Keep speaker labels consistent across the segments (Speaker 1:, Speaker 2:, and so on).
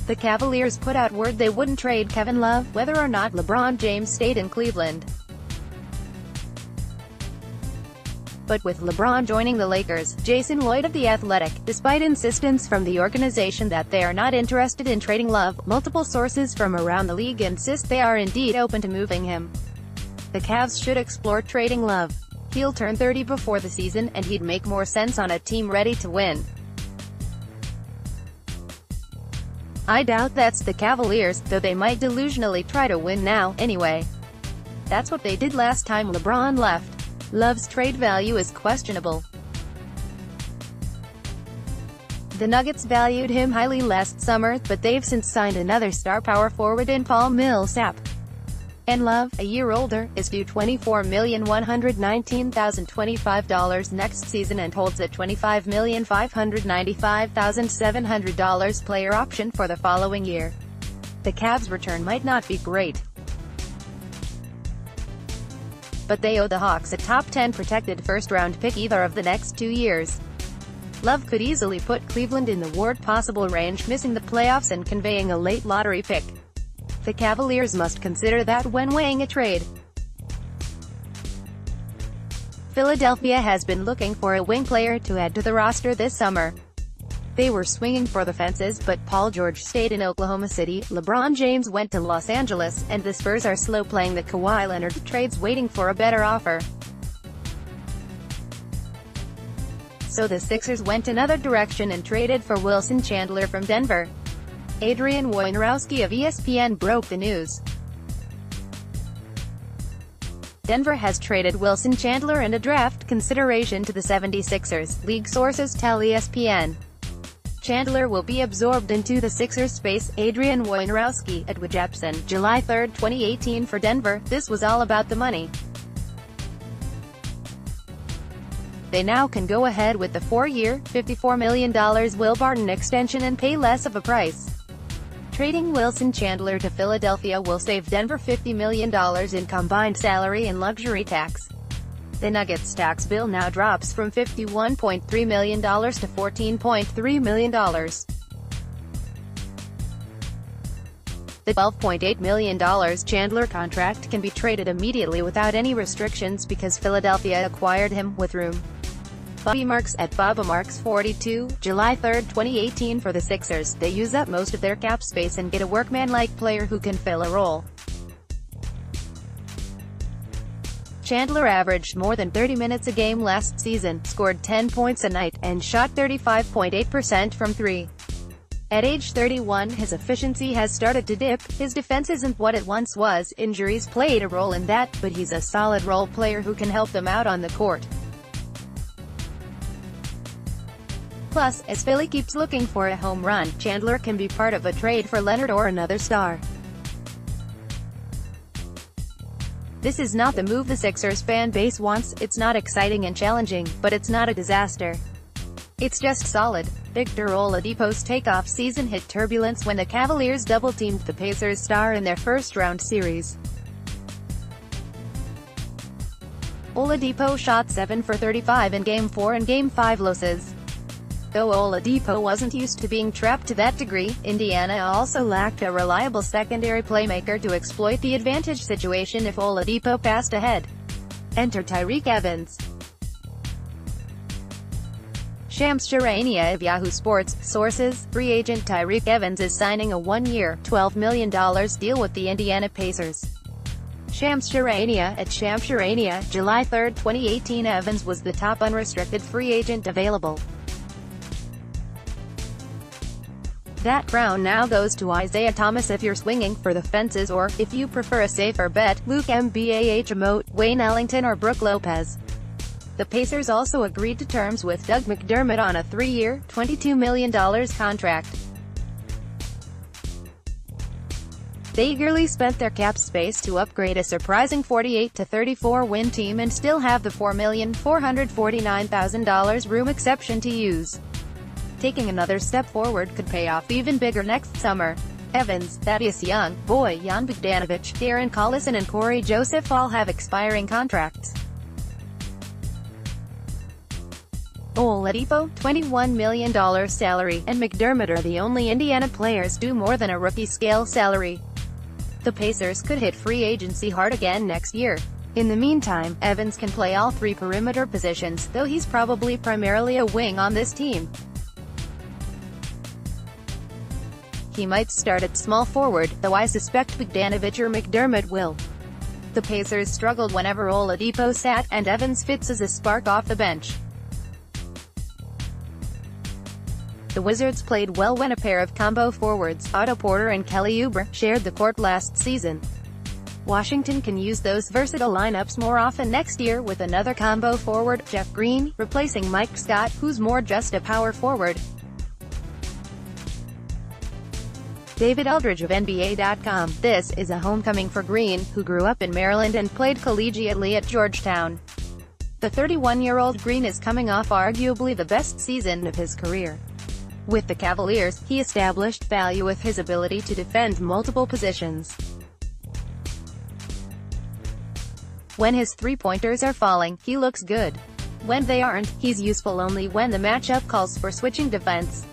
Speaker 1: The Cavaliers put out word they wouldn't trade Kevin Love, whether or not LeBron James stayed in Cleveland. But with LeBron joining the Lakers, Lloyd of The Athletic, despite insistence from the organization that they are not interested in trading Love, multiple sources from around the league insist they are indeed open to moving him. The Cavs should explore trading Love. He'll turn 30 before the season, and he'd make more sense on a team ready to win. I doubt that's the Cavaliers, though they might delusionally try to win now, anyway. That's what they did last time LeBron left. Love's trade value is questionable. The Nuggets valued him highly last summer, but they've since signed another star power forward in Paul Millsap. And Love, a year older, is due $24,119,025 next season and holds a $25,595,700 player option for the following year. The Cavs' return might not be great, but they owe the Hawks a top 10 protected first-round pick either of the next 2 years. Love could easily put Cleveland in the worst possible range, missing the playoffs and conveying a late lottery pick. The Cavaliers must consider that when weighing a trade. Philadelphia has been looking for a wing player to add to the roster this summer. They were swinging for the fences, but Paul George stayed in Oklahoma City, LeBron James went to Los Angeles, and the Spurs are slow playing the Kawhi Leonard trades, waiting for a better offer. So the Sixers went another direction and traded for Wilson Chandler from Denver. Adrian Wojnarowski of ESPN broke the news. Denver has traded Wilson Chandler and a draft consideration to the 76ers, league sources tell ESPN. Chandler will be absorbed into the Sixers space. Adrian Wojnarowski, at Wjapsen, July 3, 2018 for Denver, this was all about the money. They now can go ahead with the 4-year, $54 million Will Barton extension and pay less of a price. Trading Wilson Chandler to Philadelphia will save Denver $50 million in combined salary and luxury tax. The Nuggets' tax bill now drops from $51.3 million to $14.3 million. The $12.8 million Chandler contract can be traded immediately without any restrictions because Philadelphia acquired him with room. Bobby Marks at BabaMarks42, July 3, 2018 for the Sixers, they use up most of their cap space and get a workman-like player who can fill a role. Chandler averaged more than 30 minutes a game last season, scored 10 points a night, and shot 35.8% from three. At age 31, his efficiency has started to dip. His defense isn't what it once was, injuries played a role in that, but he's a solid role player who can help them out on the court. Plus, as Philly keeps looking for a home run, Chandler can be part of a trade for Leonard or another star. This is not the move the Sixers fan base wants. It's not exciting and challenging, but it's not a disaster. It's just solid. Victor Oladipo's takeoff season hit turbulence when the Cavaliers double-teamed the Pacers star in their first-round series. Oladipo shot 7 for 35 in Game 4 and Game 5 losses. Though Oladipo wasn't used to being trapped to that degree, Indiana also lacked a reliable secondary playmaker to exploit the advantage situation if Oladipo passed ahead. Enter Tyreke Evans. Shams Charania of Yahoo Sports. Sources, free agent Tyreke Evans is signing a 1-year, $12 million deal with the Indiana Pacers. Shams Charania at Shams Charania, July 3, 2018 Evans was the top unrestricted free agent available. That crown now goes to Isaiah Thomas if you're swinging for the fences, or, if you prefer a safer bet, Luke Mbah, Wayne Ellington or Brook Lopez. The Pacers also agreed to terms with Doug McDermott on a 3-year, $22 million contract. They eagerly spent their cap space to upgrade a surprising 48-34 win team and still have the $4,449,000 room exception to use. Taking another step forward could pay off even bigger next summer. Evans, Thaddeus Young, Bojan Bogdanovic, Darren Collison and Corey Joseph all have expiring contracts. Oladipo, $21 million salary, and McDermott are the only Indiana players due more than a rookie-scale salary. The Pacers could hit free agency hard again next year. In the meantime, Evans can play all three perimeter positions, though he's probably primarily a wing on this team. He might start at small forward, though I suspect Bogdanović or McDermott will. The Pacers struggled whenever Oladipo sat, and Evans fits as a spark off the bench. The Wizards played well when a pair of combo forwards, Otto Porter and Kelly Oubre, shared the court last season. Washington can use those versatile lineups more often next year with another combo forward, Jeff Green, replacing Mike Scott, who's more just a power forward. David Eldridge of NBA.com. This is a homecoming for Green, who grew up in Maryland and played collegiately at Georgetown. The 31-year-old Green is coming off arguably the best season of his career. With the Cavaliers, he established value with his ability to defend multiple positions. When his three-pointers are falling, he looks good. When they aren't, he's useful only when the matchup calls for switching defense.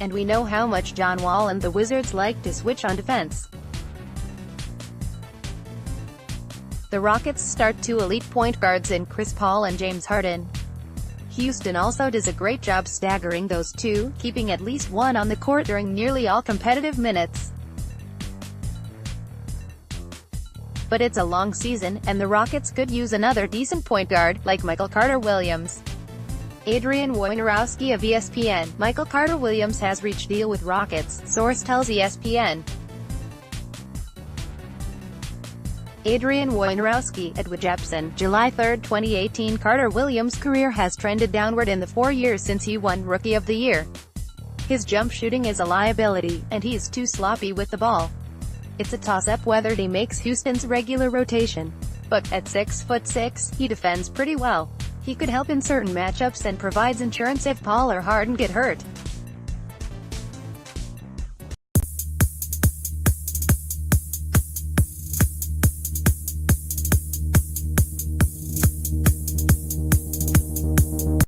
Speaker 1: And we know how much John Wall and the Wizards like to switch on defense. The Rockets start two elite point guards in Chris Paul and James Harden. Houston also does a great job staggering those two, keeping at least one on the court during nearly all competitive minutes. But it's a long season, and the Rockets could use another decent point guard, like Michael Carter-Williams. Adrian Wojnarowski of ESPN. Michael Carter-Williams has reached deal with Rockets, source tells ESPN. Adrian Wojnarowski, Edward Jepson, July 3, 2018. Carter-Williams' career has trended downward in the 4 years since he won Rookie of the Year. His jump shooting is a liability, and he's too sloppy with the ball. It's a toss-up whether he makes Houston's regular rotation. But at 6'6", he defends pretty well. He could help in certain matchups and provides insurance if Paul or Harden get hurt.